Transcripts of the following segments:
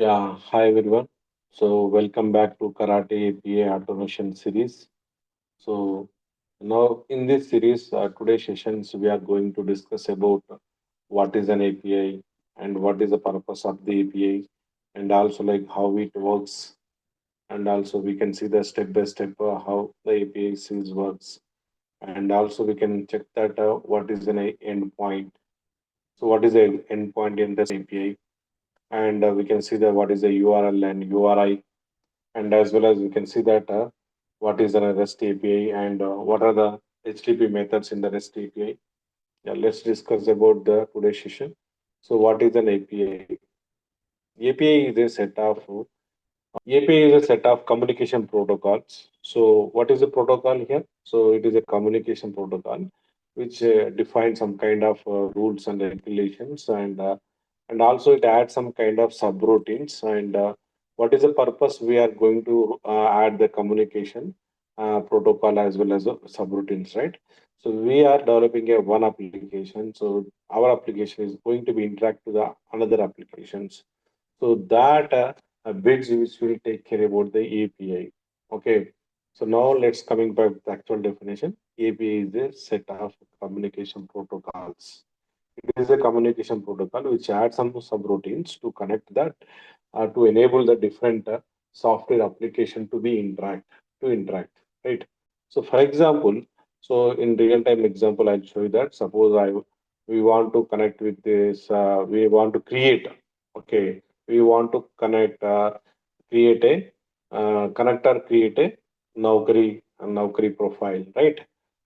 Hi everyone. So welcome back to Karate APA Automation series. So now in this series, today's sessions we are going to discuss about what is an API and what is the purpose of the API, and also like how it works, and also we can see the step by step how the API series works, and also we can check that what is an endpoint. So what is an endpoint in this API, and we can see that what is the URL and URI, and as well as we can see that what is a REST API and what are the HTTP methods in the REST API. Yeah, let's discuss about the today's session. So, what is an API? API is a set of API is a set of communication protocols. So, what is the protocol here? So, it is a communication protocol which defines some kind of rules and regulations, and also it adds some kind of subroutines. And what is the purpose? We are going to add the communication protocol as well as subroutines, right? So, we are developing a one application. So, our application is going to be interact to the another applications. So that bits which will take care about the API. Okay. So now let's coming back to the actual definition. API is a set of communication protocols. It is a communication protocol which adds some subroutines to connect that to enable the different software application to be interact, right? So for example, so in real time example, I'll show you that. Suppose I we want to connect with this, we want to create, okay, we want to create a connector, create a Naukri profile, right?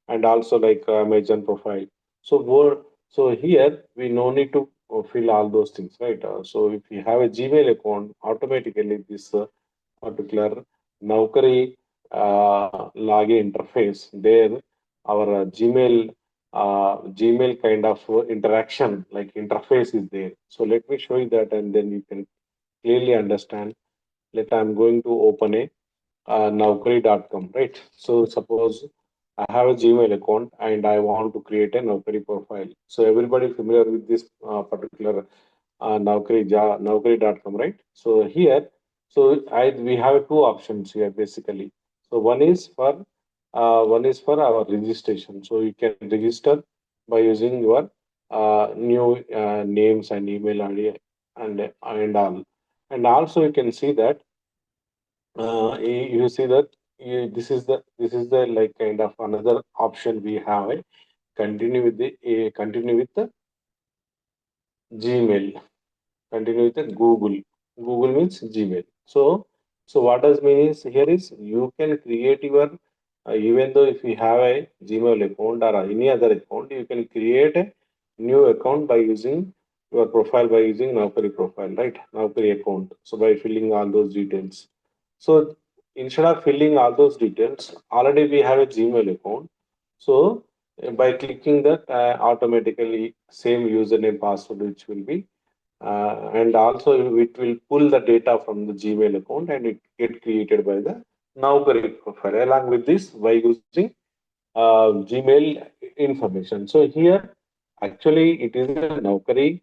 And also like Amazon profile. So more, so here we no need to fill all those things, right? So if you have a Gmail account, automatically this particular Naukri login interface there, our Gmail kind of interaction like interface is there. So let me show you that, and then you can clearly understand. Let I'm going to open a Naukri.com, right? So suppose I have a Gmail account and I want to create a Naukri profile. So everybody familiar with this particular Naukri.com, right? So here, so I we have two options here basically. So one is for our registration. So you can register by using your new names and email ID and all. And also you can see that you see that this is the like kind of another option we have. Continue with the Gmail. Continue with the Google. Google means Gmail. So what does mean is here is you can create your even though if you have a Gmail account or any other account, you can create a new account by using your profile by using Naukri profile, right? Naukri account. So by filling all those details. So instead of filling all those details, already we have a Gmail account. So by clicking that, automatically same username password which will be and also it will pull the data from the Gmail account and it get created by the Naukri profile along with this by using Gmail information. So here actually it is a Naukri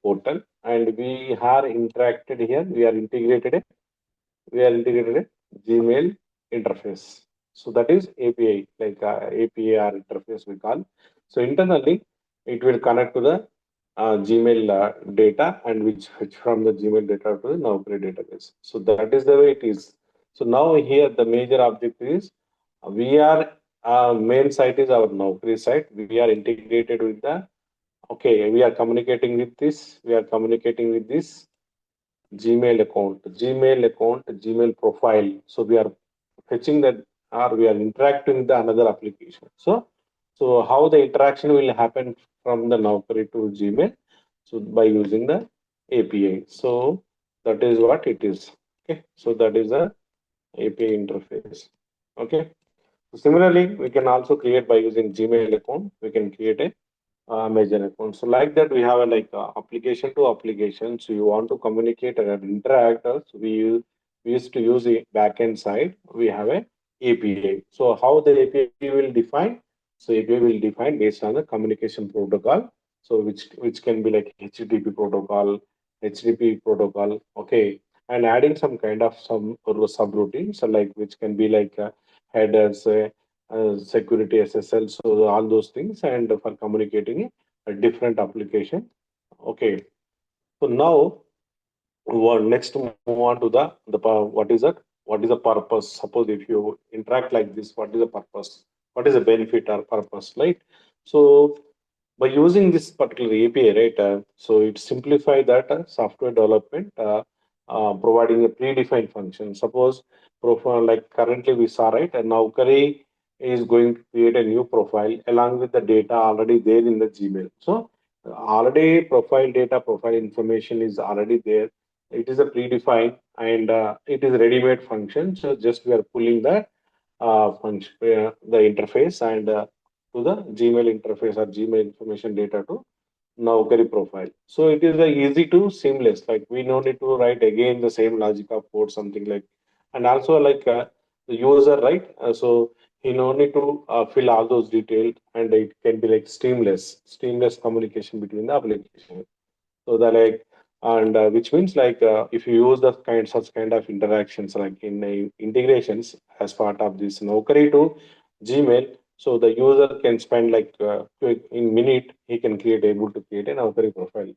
portal and we are interacted here. We are integrated a Gmail interface. So that is API, like API or interface we call. So internally, it will connect to the Gmail data and which fetch from the Gmail data to the Naukri database. So that is the way it is. So now here the major object is we are main site is our Naukri site. We are integrated with the okay. We are communicating with this. We are communicating with this Gmail account, Gmail profile. So we are fetching that or we are interacting with the another application. So how the interaction will happen from the Naukri to Gmail? So by using the API. So that is what it is. Okay. So that is a API interface. Okay. Similarly, we can also create by using Gmail account. We can create a Amazon account. So like that, we have a like application to application. So you want to communicate and interact. We used to use a backend side. We have a API. So how the API will define? So API will define based on the communication protocol. So which can be like HTTP protocol, HTTP protocol, okay, and adding some kind of some subroutines, so like which can be like headers, security SSL, so all those things, and for communicating a different application. Okay, so now what next move on to what is that? What is the purpose? Suppose if you interact like this, what is the purpose? What is the benefit or purpose, right? So by using this particular API, right? So it simplify that software development, providing a predefined function. Suppose profile like currently we saw, right? And now Kari is going to create a new profile along with the data already there in the Gmail. So already profile data, profile information is already there. It is a predefined and it is ready-made function. So just we are pulling the function, the interface and to the Gmail interface or Gmail information data to Naukri profile. So it is easy to seamless. Like we no need to write again the same logic of code, something like, and also like the user, right? So he no need to fill all those details, and it can be like seamless communication between the application. So the like, and which means like if you use the such kind of interactions like in integrations as part of this Naukri to Gmail, so the user can spend like in minute he can create able to create a Naukri profile.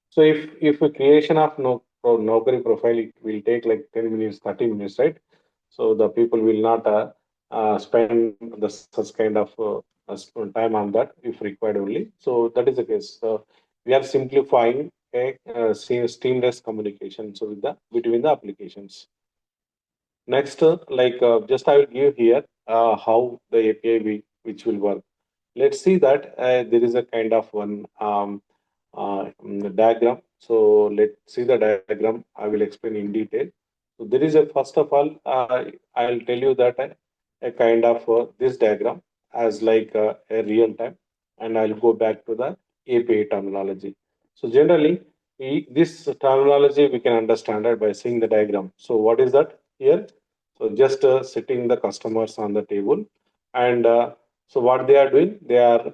So if a creation of Naukri profile, it will take like 10 minutes, 30 minutes, right? So the people will not spend the such kind of time on that if required only. So that is the case. So we are simplifying a seamless communication so with the between the applications. Next, just I will give here how the API which will work. Let's see that there is a kind of one diagram. So let's see the diagram. I will explain in detail. So there is a first of all, I'll tell you that a kind of this diagram as like a real time, and I'll go back to the API terminology. So generally, this terminology we can understand it by seeing the diagram. So what is that here? So just sitting the customers on the table, and so what they are doing, they are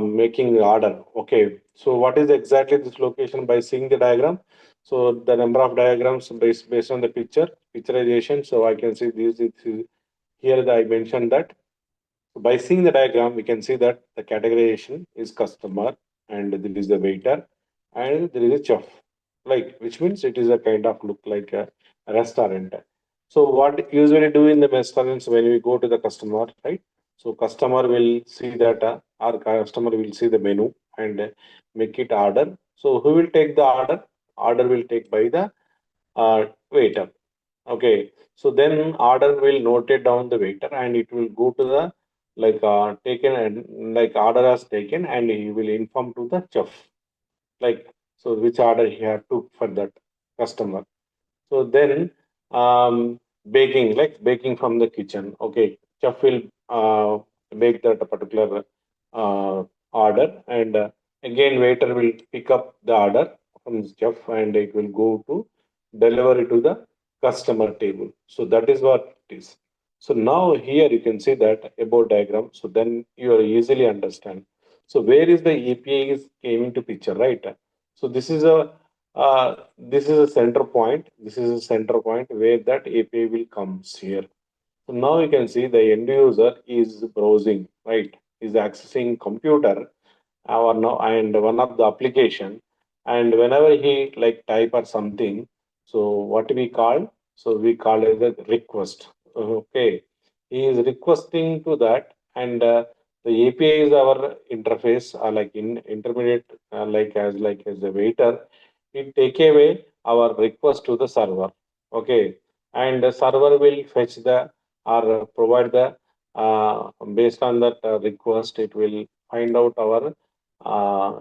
making the order. Okay. So what is exactly this location by seeing the diagram? So the number of diagrams based on the picturization. So I can see this here I mentioned that by seeing the diagram, we can see that the categorization is customer and there is a waiter and there is a chef, like which means it is a kind of look like a restaurant. So what usually do in the restaurants when we go to the customer, right? So customer will see that our customer will see the menu and make it order. So who will take the order? Order will take by the waiter. Okay, so then order will note it down the waiter and it will go to the taken and like order has taken and he will inform to the chef like so which order he had took for that customer. So then baking from the kitchen. Okay, chef will bake that particular order and again waiter will pick up the order from the chef and it will go to deliver it to the customer table. So that is what it is. So now here you can see that about diagram. So then you are easily understand. So where is the API is came into picture, right? So this is a center point. This is a center point where that API will comes here. So now you can see the end user is browsing, right? Is accessing computer or no, and one of the application, and whenever he like type or something, so what we call as a request. Okay, he is requesting to that, and the API is our interface, like in intermediate, like as a waiter it take away our request to the server. Okay, and the server will fetch the or provide the based on that request, it will find out our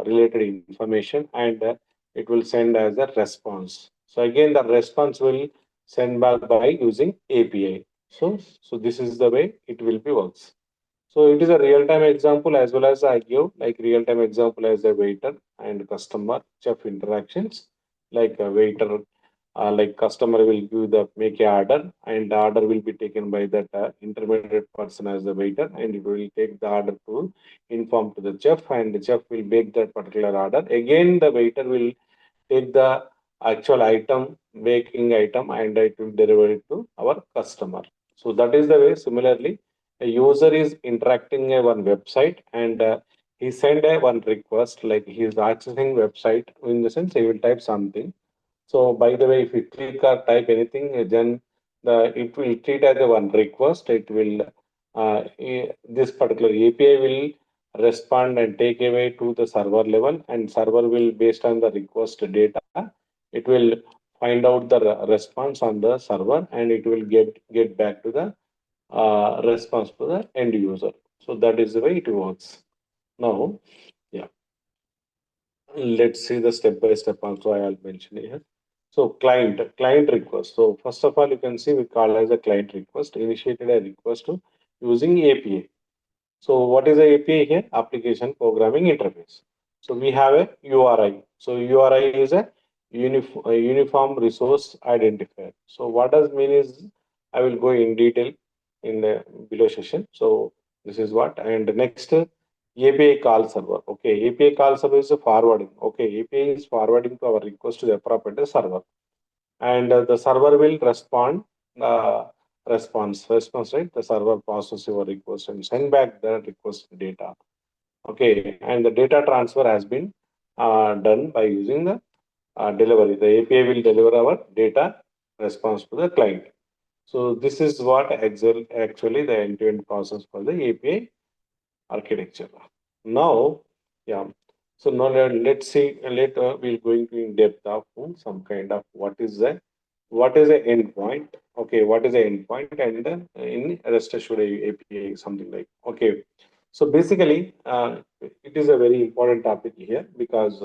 related information and it will send as a response. So again, the response will send back by using API. So this is the way it will be works. So it is a real-time example as well as I give like real-time example as a waiter and customer chef interactions. Like a waiter, like customer will give the make a order and the order will be taken by that intermediate person as the waiter and it will take the order to inform to the chef and the chef will make that particular order. Again, the waiter will take the actual item, baking item, and it will deliver it to our customer. So that is the way. Similarly, a user is interacting a one website, and he send a one request, like he is accessing website. In the sense, he will type something. So by the way, if you click or type anything, then it will treat as a one request. It will this particular API will respond and take away to the server level, and server will, based on the request data, it will find out the response on the server, and it will get back to the response to the end user. So that is the way it works. Now, yeah, let's see the step by step also I'll mention here. So client request. So first of all, you can see we call as a client request, initiated a request to using API. So what is the API here? Application Programming Interface. So we have a URI. So URI is a uniform resource identifier. So what does mean is, I will go in detail in the below session. So this is what. And next, API call server. Okay, API call server is a forwarding. Okay, API is forwarding to our request to the appropriate server, and the server will respond. Uh, response, right? The server process your request and send back the request data. Okay, and the data transfer has been done by using the delivery. The API will deliver our data response to the client. So this is what actually the end-to-end process for the API architecture. Now, yeah. So now let's see. Later we'll go into in depth of some kind of what is the endpoint. Okay, what is the endpoint, and in REST assured API, something like. Okay, so basically, it is a very important topic here, because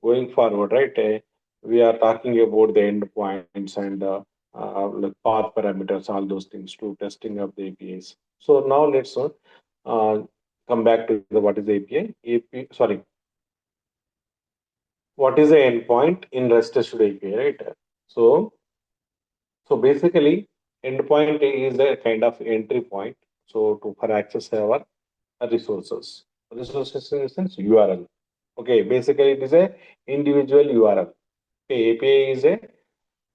going forward, right? We are talking about the endpoints and like path parameters, all those things to testing of the APIs. So now let's uh, come back to the what is the API. Sorry, what is the endpoint in REST assured API, right? So so basically, endpoint is a kind of entry point. So to for access our resources. Resources in the sense URL. Okay, basically it is a individual URL. Okay, API is a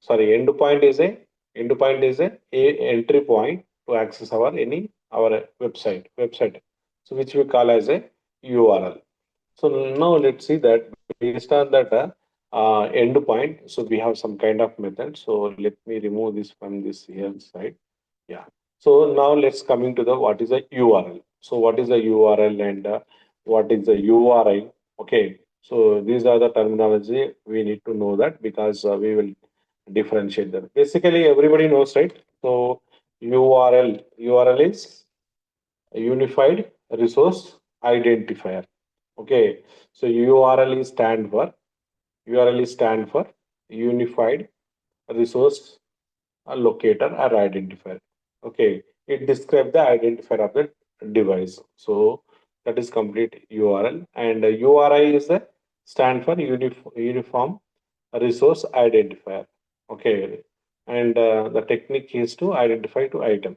sorry, endpoint is a entry point to access our website. So which we call as a URL. So now let's see that based on that endpoint, so we have some kind of method. So let me remove this from this here side. Yeah. So now let's coming to the what is a URL. So what is a URL, and what is a URI? Okay. So these are the terminology we need to know that, because we will differentiate them. Basically, everybody knows, right? So URL is a unified resource identifier. Okay, so URL is stand for Unified Resource Locator or Identifier. Okay, it describes the identifier of the device. So that is complete URL, and URI is the stand for Uniform Resource Identifier. Okay, and the technique is to identify to item.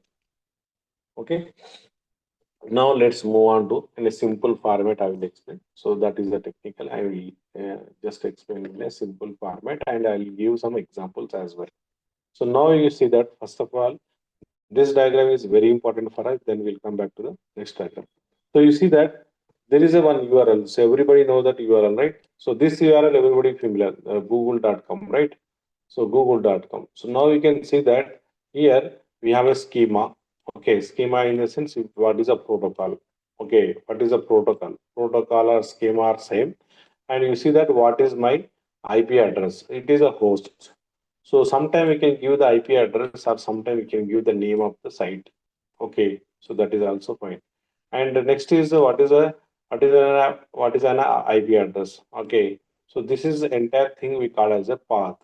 Okay, now let's move on to in a simple format. I will explain. So that is the technical. I will just explain in a simple format, and I will give some examples as well. So now you see that first of all, this diagram is very important for us. Then we'll come back to the next diagram. So you see that there is a one URL. So everybody know that URL, right? So this URL everybody familiar, google.com, right? So google.com. So now you can see that here we have a schema. Okay, schema in the sense what is a protocol. Okay, what is a protocol? Protocol or schema are same. And you see that what is my IP address? It is a host. So sometime we can give the IP address, or sometime we can give the name of the site. Okay, so that is also fine. And the next is what is an IP address? Okay, so this is the entire thing we call as a path.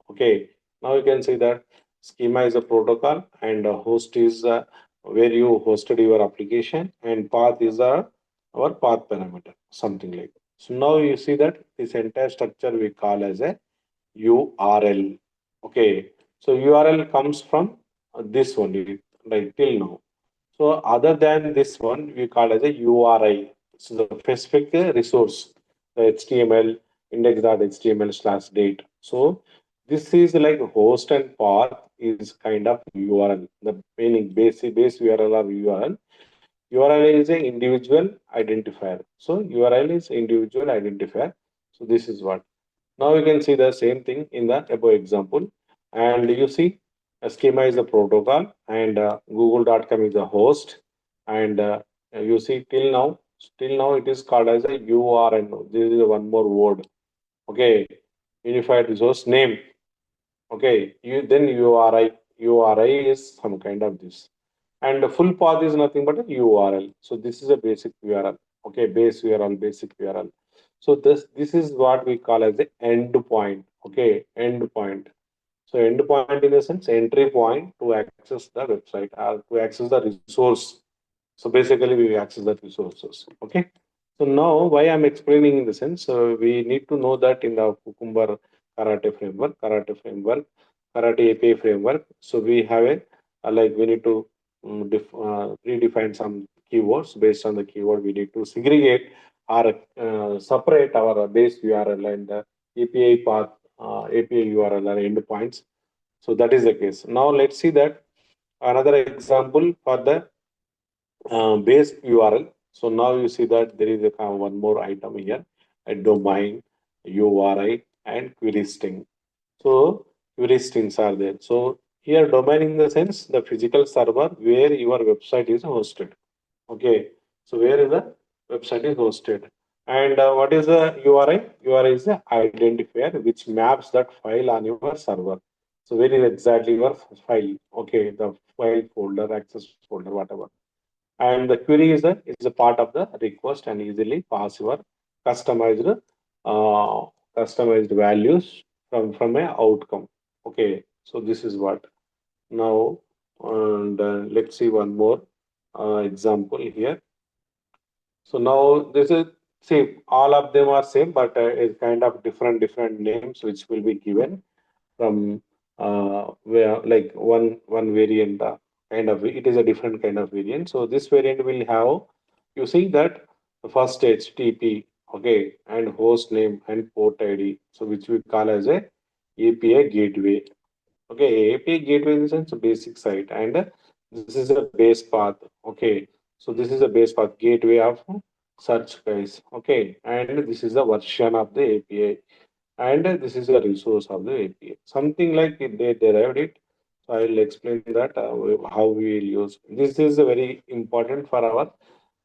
Okay, now you can see that schema is a protocol, and host is where you hosted your application, and path is our path parameter, something like that. So now you see that this entire structure we call as a URL. Okay, so URL comes from this only, like till now. So other than this one, we call as a URI. So the specific resource, the HTML index.html/date. So this is like host and path is kind of URL. The meaning base URL or URL. URL is an individual identifier. So URL is individual identifier. So this is what. Now you can see the same thing in the above example. And you see a schema is the protocol and google.com is the host. And you see till now it is called as a URL. This is one more word. Okay, unified resource name. Okay, you then URI is some kind of this. And the full path is nothing but a URL. So this is a basic URL. Okay, base URL, basic URL. So this is what we call as the endpoint. Okay, endpoint. So endpoint in the sense entry point to access the website or to access the resource. So basically we access the resources. Okay. So now why I'm explaining in the sense we need to know that in the Cucumber Karate API framework. So we have like we need to redefine some keywords. Based on the keyword, we need to segregate or separate our base URL and the API path, API URL or endpoints. So that is the case. Now let's see that another example for the base URL. So now you see that there is a one more item here, a domain, URI, and query string. So query strings are there. So here domain in the sense the physical server where your website is hosted. Okay. So where is the website is hosted. And what is the URI? URI is the identifier which maps that file on your server. So where is exactly your file? Okay, the file folder, access folder, whatever. And the query is a part of the request and easily pass your customized customized values from a outcome. Okay, so this is what now. And let's see one more example here. So now this is see all of them are same, but it's kind of different names which will be given from where like one variant kind of it is a different kind of variant. So this variant will have you see that the first HTTP, okay, and host name and port ID, so which we call as a API gateway. Okay, API gateway in the sense a basic site, and this is a base path. Okay, so this is a base path gateway of search guys. Okay, and this is the version of the API, and this is a resource of the API. Something like they derived it. So I will explain that how we will use. This is very important for our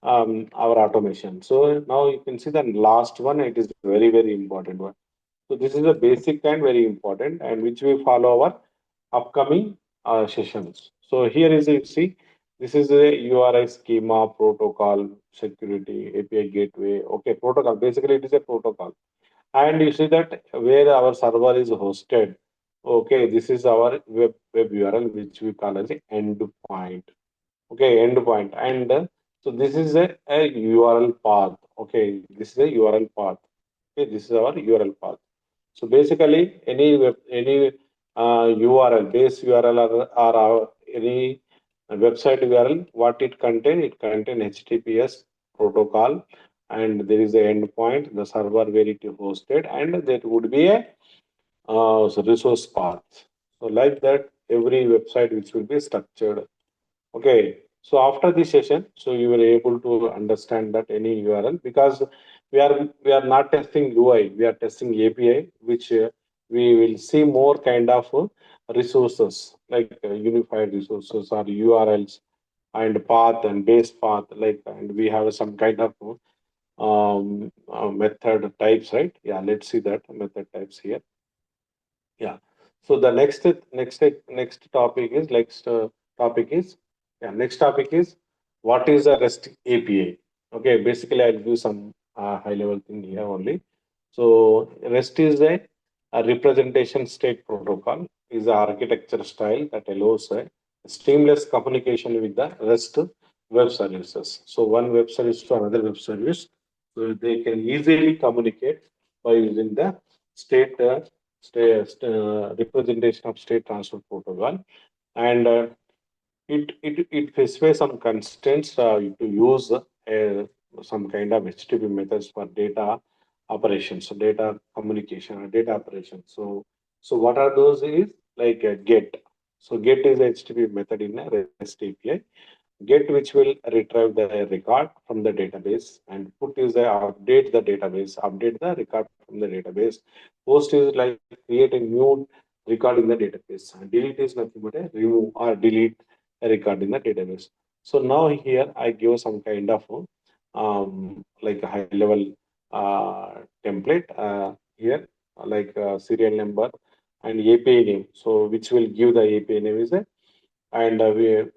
automation. So now you can see the last one. It is very important one. So this is a basic and very important, and which we follow our upcoming sessions. So here is you see this is a URI schema protocol security API gateway. Okay, protocol. Basically, it is a protocol, and you see that where our server is hosted. Okay, this is our web URL which we call as a endpoint. Okay, endpoint, and so this is a URL path. Okay, this is a URL path. Okay, this is our URL path. So basically, any URL, base URL or any website URL, what it contain HTTPS protocol, and there is a endpoint, the server where it is hosted, and there would be a so resource path. So like that, every website which will be structured. Okay, so after this session, so you will able to understand that any URL because we are not testing UI, we are testing API, which we will see more kind of resources like unified resources or URLs and path and base path like and we have some kind of method types, right? Yeah, let's see that method types here. Yeah. So the next topic is next topic is what is a REST API? Okay, basically I'll give some high level thing here only. So REST is a representation state protocol is the architecture style that allows a seamless communication with the REST web services. So one web service to another web service, so they can easily communicate by using the state representation of state transfer protocol, and it specifies some constraints to use some kind of HTTP methods for data operations, so data communication or data operations. So what are those is like a get. So get is a HTTP method in a REST API. Get, which will retrieve the record from the database, and put is the update the database, update the record from the database. Post is like create a new record in the database, and delete is nothing but a remove or delete a record in the database. So now here I give some kind of like a high level template here, like serial number and API name. So which will give the API name is a, and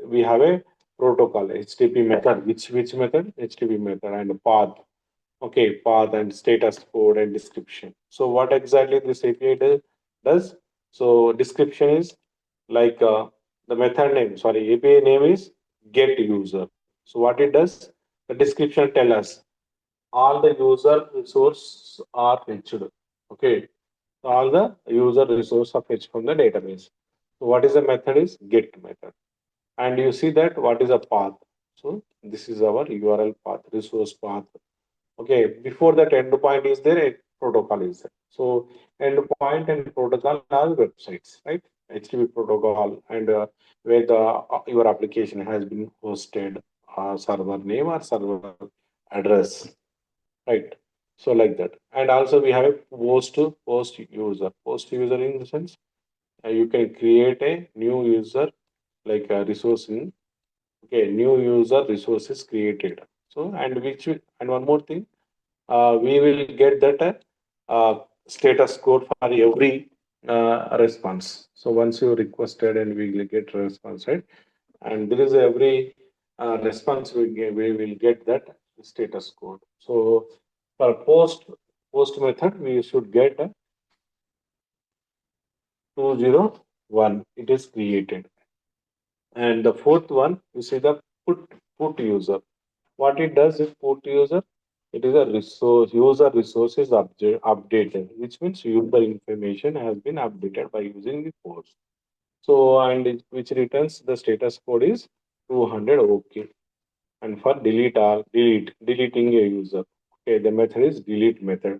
we have a protocol HTTP method. Which method? HTTP method, and path. Okay, path and status code and description. So what exactly this API does? So description is like the method name. Sorry, API name is get user. So what it does? The description tell us all the user resource are fetched. Okay, all the user resource are fetched from the database. So what is the method? Is get method, and you see that what is a path. So this is our URL path, resource path. Okay, before that endpoint is there, a protocol is there. So endpoint and protocol are websites, right? HTTP protocol, and where the your application has been hosted, server name or server address, right? So like that. And also we have a post user. Post user in the sense you can create a new user, like a resource in. Okay, new user resources created. So and one more thing, we will get that status code for every response. So once you requested and we will get response, right? And there is every response we will get that status code. So for post method, we should get 201. It is created. And the fourth one, you see the put user. What it does is put user. It is a resource. User resource is updated, which means user information has been updated by using the post. So which returns the status code is 200. Okay. And for deleting a user. Okay, the method is delete method.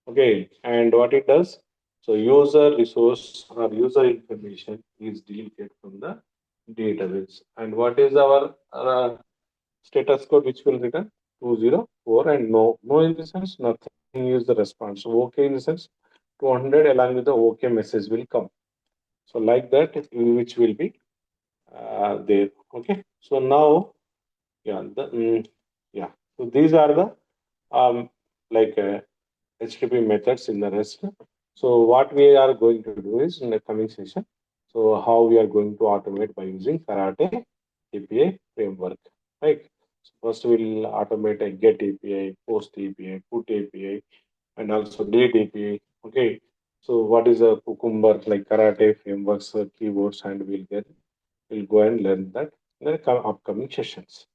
Okay, and what it does? So user resource or user information is deleted from the database. And what is our status code which will return? 204, and no in the sense nothing is the response. Okay in the sense 200 along with the okay message will come. So like that, which will be there. Okay. So now, yeah, yeah. So these are the like HTTP methods in the REST. So what we are going to do is in the coming session. So how we are going to automate by using Karate API framework, right? So first we'll automate a get API, post API, put API, and also delete API. Okay. So what is a Cucumber like Karate frameworks, keywords, and we'll go and learn that in the upcoming sessions.